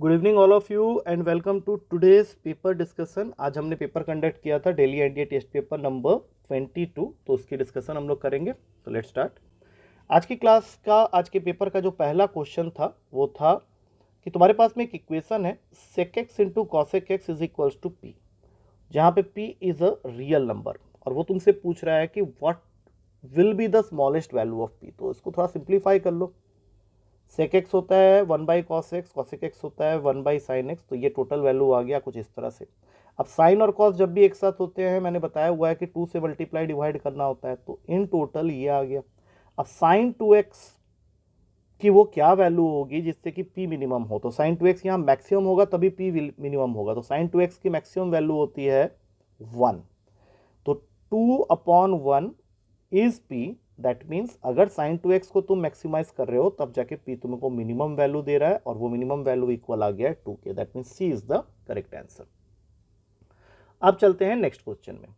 Good evening all of you and welcome to today's paper discussion. आज हमने paper conduct किया था daily NDA test paper number 22, तो उसकी डिस्कशन हम लोग करेंगे। तो लेट्स स्टार्ट। आज की क्लास का, आज के पेपर का जो पहला क्वेश्चन था वो था कि तुम्हारे पास में एक इक्वेशन है sec x into cosec X is equals to P, जहाँ पे p is a real number और वो तुमसे पूछ रहा है कि what will be the smallest value of p। तो इसको थोड़ा सिंप्लीफाई कर लो। सेक एक्स होता है 1/cos x, कॉसेक एक्स होता है 1/sin x, तो ये टोटल वैल्यू आ गया कुछ इस तरह से। अब साइन और कॉस जब भी एक साथ होते हैं, मैंने बताया हुआ है कि 2 से मल्टीप्लाई डिवाइड करना होता है, तो इन टोटल ये आ गया। अब साइन 2x की वो क्या वैल्यू होगी जिससे कि p मिनिमम हो, तो साइन 2x यहाँ मैक्सिमम होगा तभी p मिनिमम होगा। तो साइन 2x की मैक्सिमम वैल्यू होती है 1, तो 2/1 इज p। दैट मीन्स अगर साइन 2x को तुम मैक्सिमाइज कर रहे हो तब जाके p तुमको मिनिमम वैल्यू दे रहा है और वो मिनिमम वैल्यू इक्वल आ गया है 2 के। That means c is the correct answer. अब चलते हैं नेक्स्ट क्वेश्चन में।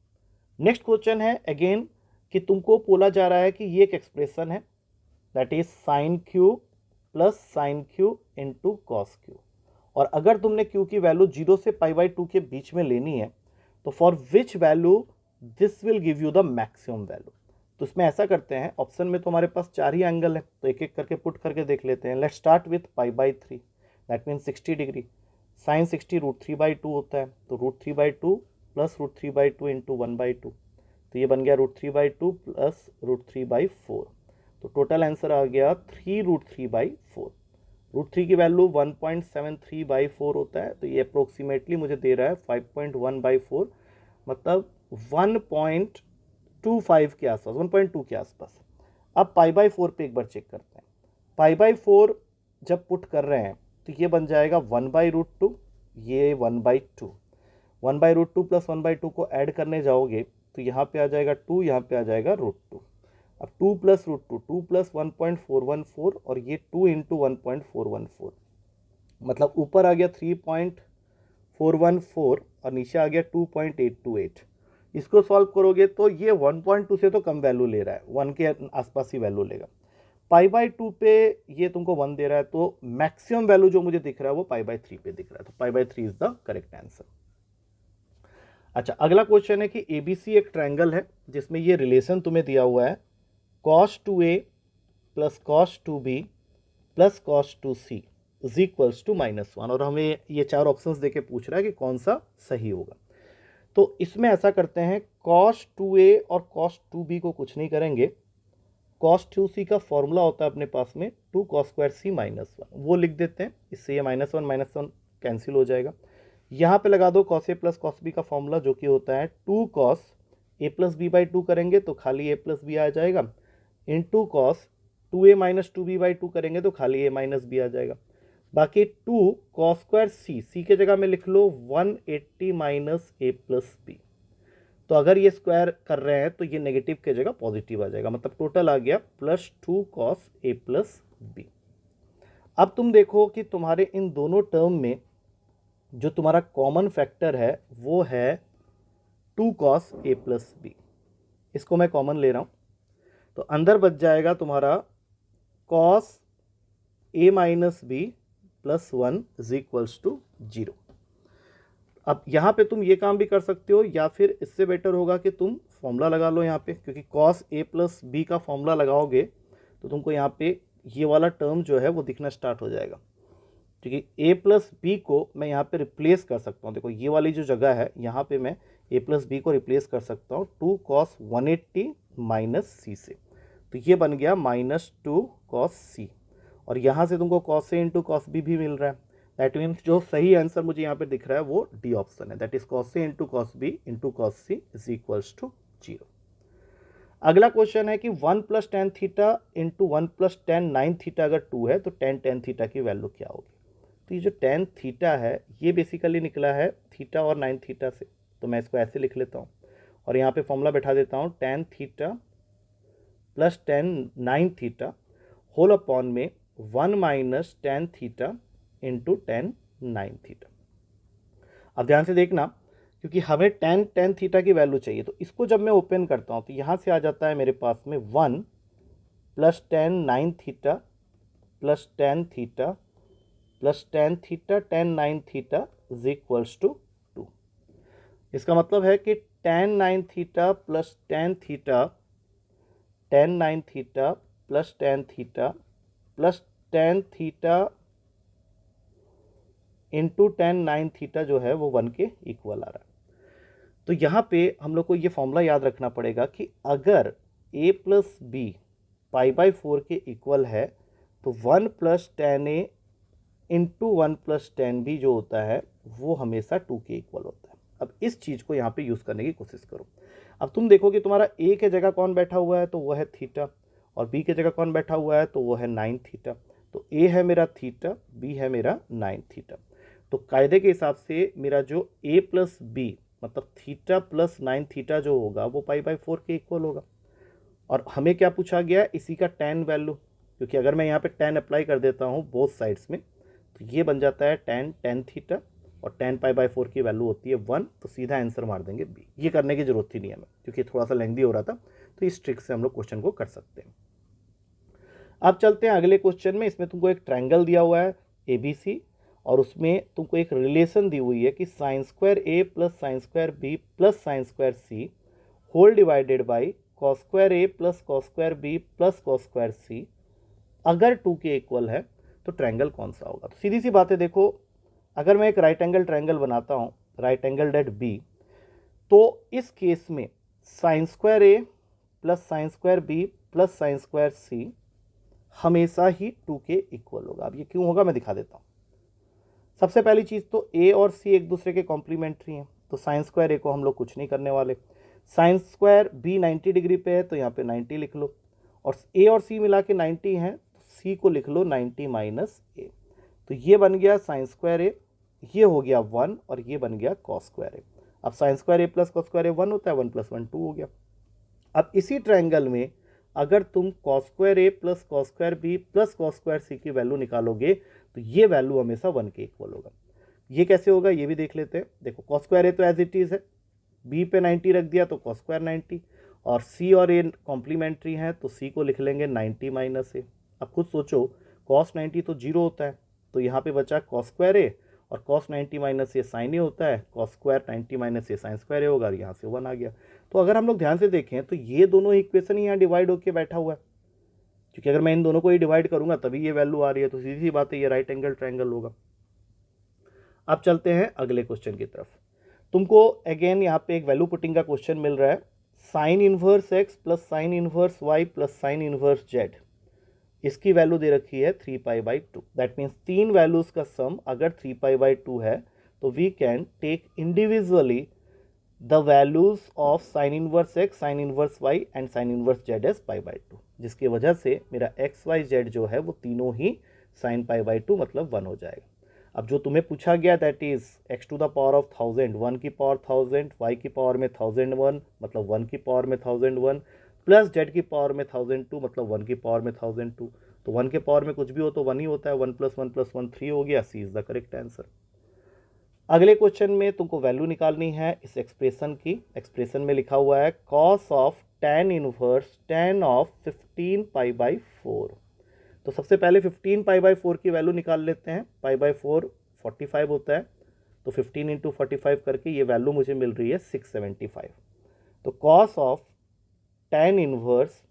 नेक्स्ट क्वेश्चन है अगेन कि तुमको बोला जा रहा है कि ये एक एक्सप्रेशन है, that is sine cube plus sine cube into cos cube, और अगर तुमने क्यू की वैल्यू 0 से π/2 के बीच में लेनी है तो for which value this will give you the maximum value. तो इसमें ऐसा करते हैं, ऑप्शन में तो हमारे पास 4 ही एंगल है, तो एक एक करके पुट करके देख लेते हैं। Let's start with π/3, that means 60 degree. Sine 60 √3/2 होता है, तो √3/2 प्लस √3/2 इंटू 1/2, तो ये बन गया √3/2 प्लस √3/4, तो टोटल आंसर आ गया 3√3/4। √3 की वैल्यू 1.73/4 होता है, तो ये अप्रोक्सीमेटली मुझे दे रहा है 5.1/4, मतलब 1.25 के आसपास, 1.2 के आसपास। अब π/4 पे एक बार चेक करते हैं। π/4 जब पुट कर रहे हैं तो ये बन जाएगा 1/√2, ये 1/2, 1/√2 प्लस 1/2 को ऐड करने जाओगे तो यहाँ पे आ जाएगा 2, यहाँ पे आ जाएगा √2। अब 2 प्लस √2, 2 प्लस 1.414, और ये 2 इंटू 1.414, मतलब ऊपर आ गया 3.414 और नीचे आ गया 2.828। इसको सॉल्व करोगे तो ये 1.2 से तो कम वैल्यू ले रहा है, 1 के आसपास ही वैल्यू लेगा। π/2 पे ये तुमको 1 दे रहा है, तो मैक्सिमम वैल्यू जो मुझे दिख रहा है वो π/3 पे दिख रहा है, तो π/3 इज द करेक्ट आंसर। अच्छा, अगला क्वेश्चन है कि एबीसी एक ट्रायंगल है जिसमें ये रिलेशन तुम्हें दिया हुआ है cos 2a plus cos 2b plus cos 2c is equals to -1, और हमें ये 4 ऑप्शंस देके पूछ रहा है कि कौन सा सही होगा। तो इसमें ऐसा करते हैं, cos 2a और cos 2b को कुछ नहीं करेंगे। cos 2c का फॉर्मूला होता है अपने पास में 2 cos स्क्वायर c -1, वो लिख देते हैं, इससे ये -1 कैंसिल हो जाएगा। यहाँ पे लगा दो cos a plus cos b का फॉर्मूला जो कि होता है 2 cos a प्लस b/2, करेंगे तो खाली a प्लस b आ जाएगा, into cos 2a minus 2b/2 करेंगे तो खाली a माइनस b आ जाएगा। बाकी 2 cos स्क्वायर c के जगह में लिख लो 180 माइनस a प्लस b, तो अगर ये स्क्वायर कर रहे हैं तो ये नेगेटिव के जगह पॉजिटिव आ जाएगा, मतलब टोटल आ गया +2 cos a प्लस b। अब तुम देखो कि तुम्हारे इन दोनों टर्म में जो तुम्हारा कॉमन फैक्टर है वो है 2 cos a प्लस b, इसको मैं कॉमन ले रहा हूँ, तो अंदर बच जाएगा तुम्हारा cos a minus b plus 1 is equals to 0। अब यहाँ पे तुम ये काम भी कर सकते हो, या फिर इससे बेटर होगा कि तुम फॉर्मूला लगा लो यहाँ पे, क्योंकि cos a प्लस b का फॉर्मूला लगाओगे तो तुमको यहाँ पे ये वाला टर्म जो है वो दिखना स्टार्ट हो जाएगा, क्योंकि a प्लस बी को मैं यहाँ पे रिप्लेस कर सकता हूँ। देखो ये वाली जो जगह है यहाँ पे मैं a प्लस बी को रिप्लेस कर सकता हूँ 2 cos 180 माइनस सी से, तो ये बन गया -2 cos c, और यहाँ से तुमको cos a into cos b भी मिल रहा है। दैट मीन्स जो सही आंसर मुझे यहाँ पे दिख रहा है वो डी ऑप्शन है, that is cos a into cos b into cos c is equals to 0। अगला क्वेश्चन है कि 1 plus tan theta into 1 plus tan nine theta अगर 2 है तो टेन थीटा की वैल्यू क्या होगी। तो ये जो टेन थीटा है ये बेसिकली निकला है थीटा और नाइन थीटा से, तो मैं इसको ऐसे लिख लेता हूँ और यहाँ पे फॉर्मूला बैठा देता हूँ tan theta plus tan nine theta whole upon में 1 minus tan theta into tan nine theta. अब ध्यान से देखना, क्योंकि हमें टेन थीटा की वैल्यू चाहिए, तो इसको जब मैं ओपन करता हूँ तो यहाँ से आ जाता है मेरे पास में 1 plus tan nine theta plus tan theta plus tan theta tan nine theta is equals to 2। इसका मतलब है कि tan nine theta plus tan theta, tan nine theta plus tan theta plus tan theta into tan nine theta जो है वो 1 के equal आ रहा है। तो यहाँ पे हम लोग को ये फॉर्मूला याद रखना पड़ेगा कि अगर a plus B pi by 4 के इक्वल है तो 1 plus tan A into 1 plus tan B जो होता है वो हमेशा 2 के इक्वल होता है। अब इस चीज़ को यहाँ पे यूज़ करने की कोशिश करो। अब तुम देखो कि तुम्हारा a के जगह कौन बैठा हुआ है तो वो है थीटा, और b के जगह कौन बैठा हुआ है तो वो है नाइन थीटा। तो a है मेरा थीटा, b है मेरा नाइन थीटा। तो कायदे के हिसाब से मेरा जो a प्लस बी मतलब थीटा प्लस नाइन थीटा जो होगा वो पाई बाई 4 के इक्वल होगा। और हमें क्या पूछा गया है, इसी का टेन वैल्यू, क्योंकि अगर मैं यहाँ पे टेन अप्लाई कर देता हूँ बोथ साइड्स में तो ये बन जाता है टेन टेन थीटा, और टेन पाई बाई 4 की वैल्यू होती है 1, तो सीधा आंसर मार देंगे बी। ये करने की जरूरत ही नहीं है हमें, क्योंकि थोड़ा सा लेंथी हो रहा था, तो इस ट्रिक से हम लोग क्वेश्चन को कर सकते हैं। अब चलते हैं अगले क्वेश्चन में। इसमें तुमको एक ट्रायंगल दिया हुआ है ABC, और उसमें तुमको एक रिलेशन दी हुई है कि sine square A plus sine square B plus sine square C whole divided by cos square A plus cos square B plus cos square C अगर 2 के इक्वल है तो ट्रायंगल कौन सा होगा। तो सीधी सी बात है, देखो अगर मैं एक राइट एंगल ट्रायंगल बनाता हूँ, राइट एंगल एट बी, तो इस केस में sine square A plus sine square B plus sine square C हमेशा ही 2 के इक्वल होगा। अब ये क्यों होगा मैं दिखा देता हूँ। सबसे पहली चीज़ तो ए और सी एक दूसरे के कॉम्प्लीमेंट्री हैं, तो साइन स्क्वायर ए को हम लोग कुछ नहीं करने वाले। साइन स्क्वायर बी 90 डिग्री पे है तो यहाँ पे 90 लिख लो, और ए और सी मिला के 90 हैं तो सी को लिख लो 90 माइनस ए। तो ये बन गया साइन स्क्वायर ए, ये हो गया 1, और ये बन गया कॉस स्क्वायर ए। अब sign square A plus cos square ए 1 होता है, 1 प्लस 1 2 हो गया। अब इसी ट्रायंगल में अगर तुम cos square A plus cos square B plus cos square C की वैल्यू निकालोगे तो ये वैल्यू हमेशा 1 के इक्वल होगा। ये कैसे होगा ये भी देख लेते हैं। देखो कॉस स्क्वायर ए तो एज इट इज़ है, बी पे 90 रख दिया तो कॉस स्क्वायर 90, और सी और ए कॉम्प्लीमेंट्री हैं तो सी को लिख लेंगे 90 माइनस ए। अब खुद सोचो, कॉस 90 तो जीरो होता है, तो यहाँ पे बचा कॉस स्क्वायर ए, और कॉस 90 माइनस ए साइन ए होता है, कॉस स्क्वायर 90 माइनस ए साइन स्क्वायर ए होगा, और यहाँ से 1 आ गया। तो अगर हम लोग ध्यान से देखें तो ये दोनों इक्वेशन ही यहाँ डिवाइड होकर बैठा हुआ है, क्योंकि अगर मैं इन दोनों को ही डिवाइड करूंगा तभी ये वैल्यू आ रही है, तो सीधी सी बात है ये राइट एंगल ट्रायंगल होगा। अब चलते हैं अगले क्वेश्चन की तरफ। तुमको अगेन यहाँ पे एक वैल्यू पुटिंग का क्वेश्चन मिल रहा है, sine inverse X plus sine inverse Y plus sine inverse Z. इसकी वैल्यू दे रखी है 3 पाई बाई 2। दैट मीन्स तीन वैल्यूज का सम अगर 3 पाई बाई 2 है तो we can take individually the values of sine inverse X, sine inverse Y and sine inverse Z as pi by 2, जिसकी वजह से मेरा एक्स वाई जेड जो है वो तीनों ही साइन पाई बाई 2 मतलब 1 हो जाएगा। अब जो तुम्हें पूछा गया that is X to the power of 1000, 1 की पावर 1000, वाई की पावर में 1001 मतलब 1 की पावर में 1001, प्लस जेड की पावर में 1002 मतलब 1 की पावर में 1002। तो 1 के पावर में कुछ भी हो तो 1 ही होता है, 1 प्लस 1 प्लस 1 3 हो गया। सी इज द करेक्ट आंसर। अगले क्वेश्चन में तुमको वैल्यू निकालनी है इस एक्सप्रेशन की। एक्सप्रेशन में लिखा हुआ है cos of tan inverse tan of 15 pi by 4। तो सबसे पहले 15 पाई बाई 4 की वैल्यू निकाल लेते हैं। पाई बाई 4 45 होता है, तो 15 इंटू 45 करके ये वैल्यू मुझे मिल रही है 675। तो cos of tan inverse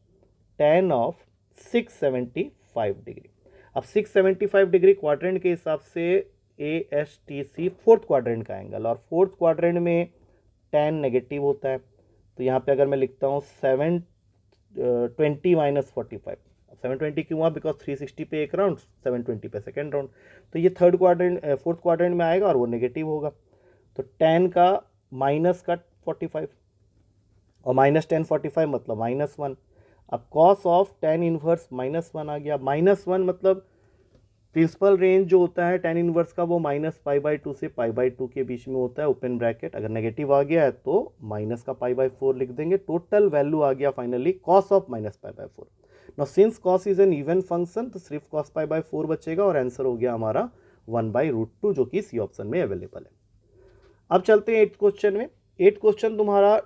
tan of 675 degree. अब 675 डिग्री क्वाड्रेंट के हिसाब से ASTC फोर्थ क्वाड्रेंट का एंगल, और फोर्थ क्वाड्रेंट में tan नेगेटिव होता है। तो यहाँ पे अगर मैं लिखता हूँ 720 माइनस 45, 720 क्यों हुआ, बिकॉज 360 पे एक राउंड, 720 पे सेकेंड राउंड, तो ये थर्ड क्वाड्रेंट फोर्थ क्वाड्रेंट में आएगा और वो नेगेटिव होगा। तो tan का माइनस का 45 और माइनस tan 45 मतलब -1। अब कॉस ऑफ tan इनवर्स -1 आ गया। -1 मतलब प्रिंसिपल रेंज जो होता है tan इनवर्स का वो माइनस पाई बाई 2 से पाई बाई 2 के बीच में होता है, ओपन ब्रैकेट। अगर नेगेटिव आ गया है तो माइनस का पाई बाई 4 लिख देंगे। टोटल वैल्यू आ गया finally cos of minus pi by 4। Now since cos is an even function तो सिर्फ कॉस पाई बाई 4 बचेगा, और आंसर हो गया हमारा 1/√2 जो कि सी ऑप्शन में अवेलेबल है। अब चलते हैं 8th क्वेश्चन में। 8th क्वेश्चन तुम्हारा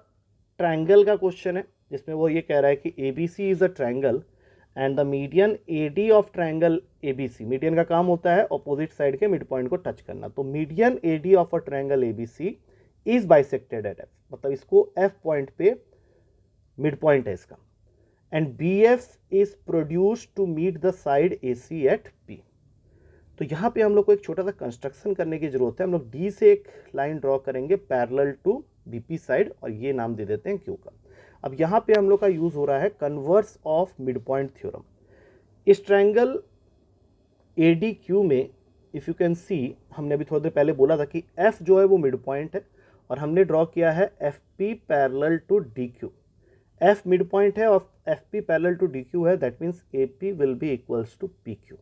ट्रायंगल का क्वेश्चन है, जिसमें वो ये कह रहा है कि ABC is a triangle and the median AD of triangle ABC, median का काम होता है ऑपोजिट साइड के मिड पॉइंट को टच करना, तो median AD of a triangle ABC is bisected at F, मतलब इसको F पॉइंट पे मिड पॉइंट है इसका, and BF is produced to meet the side AC at P। तो यहाँ पे हम लोग को एक छोटा सा कंस्ट्रक्शन करने की जरूरत है। हम लोग D से एक लाइन ड्रॉ करेंगे पैरेलल टू BP साइड, और ये नाम दे देते हैं Q का। अब यहाँ पे हम लोग का यूज हो रहा है converse of mid point theorem. इस ट्रायंगल ADQ में इफ यू कैन सी, हमने अभी थोड़ी देर पहले बोला था कि F जो है वो मिड पॉइंट है, और हमने ड्रॉ किया है FP parallel to DQ। F mid point है और FP पैरेलल टू DQ है, that means AP will be equals to PQ।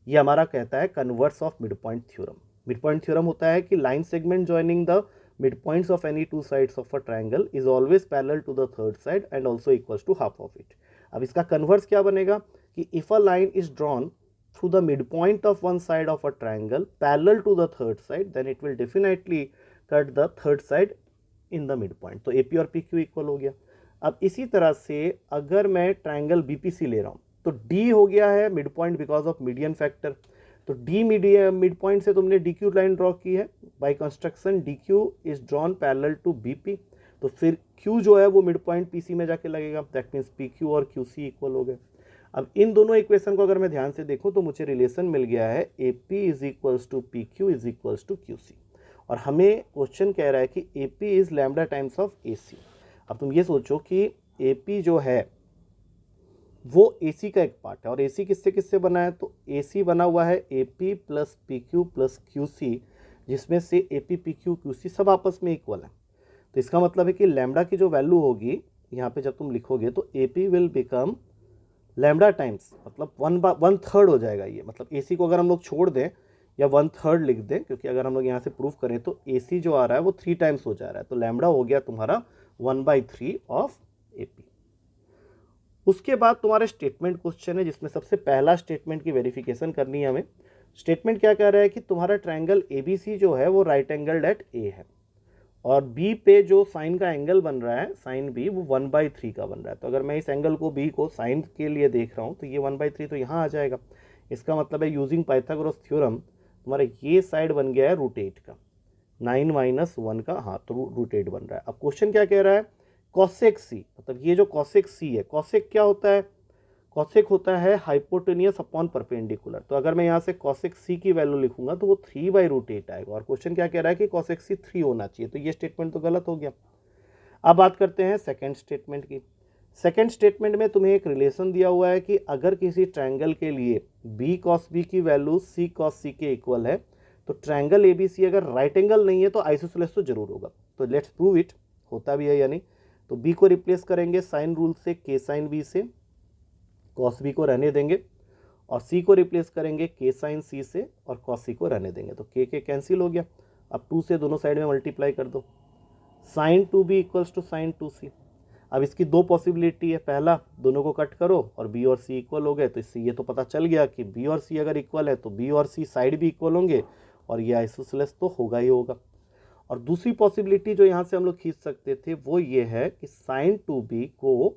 ये हमारा कहता है converse of mid point theorem. Mid point theorem होता है कि line segment joining the mid points of any two sides of a triangle is always parallel to the third side and also equals to half of it. अब इसका converse क्या बनेगा कि if a line is drawn through the midpoint of one side of a triangle parallel to the third side, then it will definitely cut the third side in the midpoint। तो AP और PQ equal हो गया। अब इसी तरह से अगर मैं ट्रायंगल BPC ले रहा हूँ तो D हो गया है mid point because of median factor, तो D मिड पॉइंट से तुमने DQ लाइन ड्रॉ की है, by construction DQ is drawn parallel to BP, तो फिर Q जो है वो मिड पॉइंट PC में जाके लगेगा, दैट मीन्स PQ और QC इक्वल हो गए। अब इन दोनों इक्वेशन को अगर मैं ध्यान से देखूं तो मुझे रिलेशन मिल गया है AP is equals to PQ is equals to QC, और हमें क्वेश्चन कह रहा है कि AP is lambda times of AC। अब तुम ये सोचो कि AP जो है वो AC का एक पार्ट है, और AC किससे किससे बना है, तो AC बना हुआ है AP plus PQ plus QC, जिसमें से AP PQ QC सब आपस में इक्वल है। तो इसका मतलब है कि लैम्डा की जो वैल्यू होगी यहाँ पे जब तुम लिखोगे तो AP will become lambda times, मतलब 1/3 हो जाएगा ये, मतलब AC को अगर हम लोग छोड़ दें या 1/3 लिख दें, क्योंकि अगर हम लोग यहाँ से प्रूफ करें तो AC जो आ रहा है वो 3 टाइम्स हो जा रहा है, तो लैम्डा हो गया तुम्हारा 1/3 ऑफ AP। उसके बाद तुम्हारा स्टेटमेंट क्वेश्चन है, जिसमें सबसे पहला स्टेटमेंट की वेरिफिकेशन करनी है हमें। स्टेटमेंट क्या कह रहा है कि तुम्हारा ट्रायंगल ABC जो है वो राइट एंगल्ड एट A है, और B पे जो साइन का एंगल बन रहा है साइन B वो 1/3 का बन रहा है। तो अगर मैं इस एंगल को B को साइन के लिए देख रहा हूँ तो ये 1/3 तो यहाँ आ जाएगा। इसका मतलब है यूजिंग पाइथागोरस थ्योरम तुम्हारा ये साइड बन गया है √8 का, 9 - 1 का, हाँ तो √8 बन रहा है। अब क्वेश्चन क्या कह रहा है, कॉसेक C, मतलब ये जो कॉसेक C है, कॉसेक क्या होता है, कॉसेक होता है हाइपोटेनियस अपॉन परपेंडिकुलर। तो अगर मैं यहाँ से कॉसेक C की वैल्यू लिखूंगा तो वो 3/√8 आएगा, और क्वेश्चन क्या कह रहा है कि कॉसेक C 3 होना चाहिए, तो ये स्टेटमेंट तो गलत हो गया। अब बात करते हैं सेकंड स्टेटमेंट की। सेकंड स्टेटमेंट में तुम्हें एक रिलेशन दिया हुआ है कि अगर किसी ट्रायंगल के लिए B cos B की वैल्यू C cos C के इक्वल है, तो ट्रायंगल ABC अगर राइट एंगल नहीं है तो आइसोसेलेस तो जरूर होगा। तो लेट्स प्रूव इट, होता भी है या नहीं। तो B को रिप्लेस करेंगे साइन रूल से K sin B से, cos B को रहने देंगे, और C को रिप्लेस करेंगे K sin C से, और cos C को रहने देंगे, तो K कैंसिल हो गया। अब 2 से दोनों साइड में मल्टीप्लाई कर दो, sin 2B equals to sin 2C। अब इसकी दो पॉसिबिलिटी है, पहला दोनों को कट करो और B और C इक्वल हो गए, तो इससे ये तो पता चल गया कि B और C अगर इक्वल है तो B और C साइड भी इक्वल होंगे, और ये आइसोसेलेस तो होगा ही होगा। और दूसरी पॉसिबिलिटी जो यहाँ से हम लोग खींच सकते थे वो ये है कि sin 2B को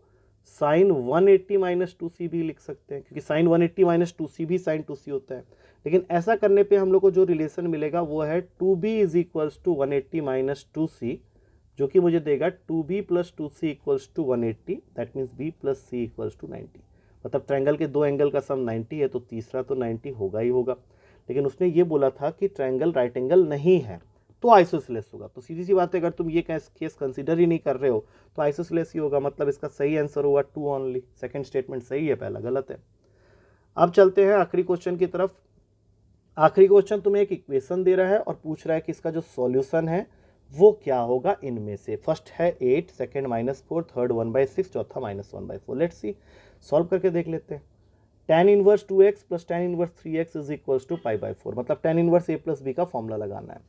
sin 180 - 2C भी लिख सकते हैं, क्योंकि sin 180 - 2C भी sin 2C होता है। लेकिन ऐसा करने पे हम लोग को जो रिलेशन मिलेगा वो है 2B is equals to 180 - 2C, जो कि मुझे देगा 2B + 2C equals to 180, that means B + C equals to 90। मतलब ट्रायंगल के दो एंगल का सम 90 है, तो तीसरा तो 90 होगा ही होगा। लेकिन उसने ये बोला था कि ट्रायंगल राइट एंगल नहीं है तो आइसोसेलेस होगा, तो सीधी सी बात है अगर तुम ये केस कंसीडर ही नहीं कर रहे हो तो आइसोसेलेस ही होगा, मतलब इसका सही आंसर होगा 2 ओनली। सेकंड स्टेटमेंट सही है, पहला गलत है। अब चलते हैं आखिरी क्वेश्चन की तरफ। आखिरी क्वेश्चन तुम्हें एक इक्वेशन दे रहा है और पूछ रहा है कि इसका जो सॉल्यूशन है वो क्या होगा इनमें से। फर्स्ट है 8, सेकंड -4, थर्ड 1/6, चौथा -1/4। लेट्स सी, सॉल्व करके देख लेते हैं। tan inverse 2x + tan inverse 3x is equals to π/4, मतलब tan इनवर्स a + b का फॉर्मूला लगाना है।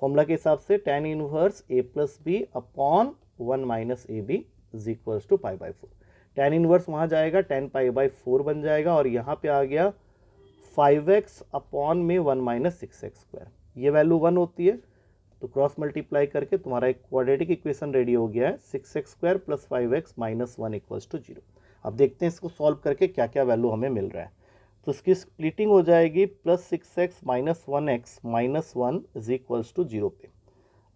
फॉर्मूला के हिसाब से tan inverse a + b upon 1 - ab is equals to π/4। tan inverse वहाँ जाएगा, tan π/4 बन जाएगा, और यहाँ पे आ गया 5x अपॉन में 1 - 6x²। ये वैल्यू 1 होती है, तो क्रॉस मल्टीप्लाई करके तुम्हारा एक क्वाड्रेटिक इक्वेशन रेडी हो गया है, 6x² + 5x - 1 इक्वल्स टू 0। अब देखते हैं इसको सॉल्व करके क्या क्या वैल्यू हमें मिल रहा है। तो इसकी स्प्लिटिंग हो जाएगी +6x - 1x - 1 is equals to 0 पे।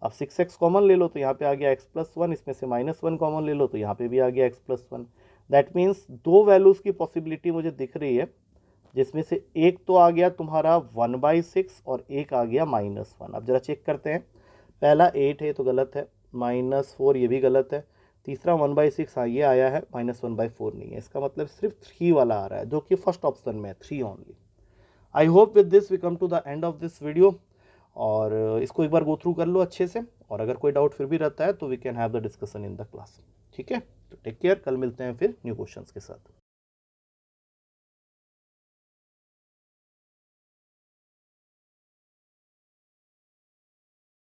अब 6x कॉमन ले लो तो यहाँ पे आ गया x+1, इसमें से -1 कॉमन ले लो तो यहाँ पे भी आ गया x+1। दैट मीन्स दो वैल्यूज़ की पॉसिबिलिटी मुझे दिख रही है, जिसमें से एक तो आ गया तुम्हारा 1/6 और एक आ गया -1। अब जरा चेक करते हैं, पहला 8 है तो गलत है, -4 ये भी गलत है, तीसरा 1/6 हाँ ये आया है, -1/4 नहीं है। इसका मतलब सिर्फ 3 वाला आ रहा है, जो कि फर्स्ट ऑप्शन में है, 3 only. I hope with this we come to the end of this video, और इसको एक बार गो थ्रू कर लो अच्छे से, और अगर कोई डाउट फिर भी रहता है तो we can have the discussion in the class. ठीक है, तो टेक केयर, कल मिलते हैं फिर न्यू क्वेश्चंस के साथ।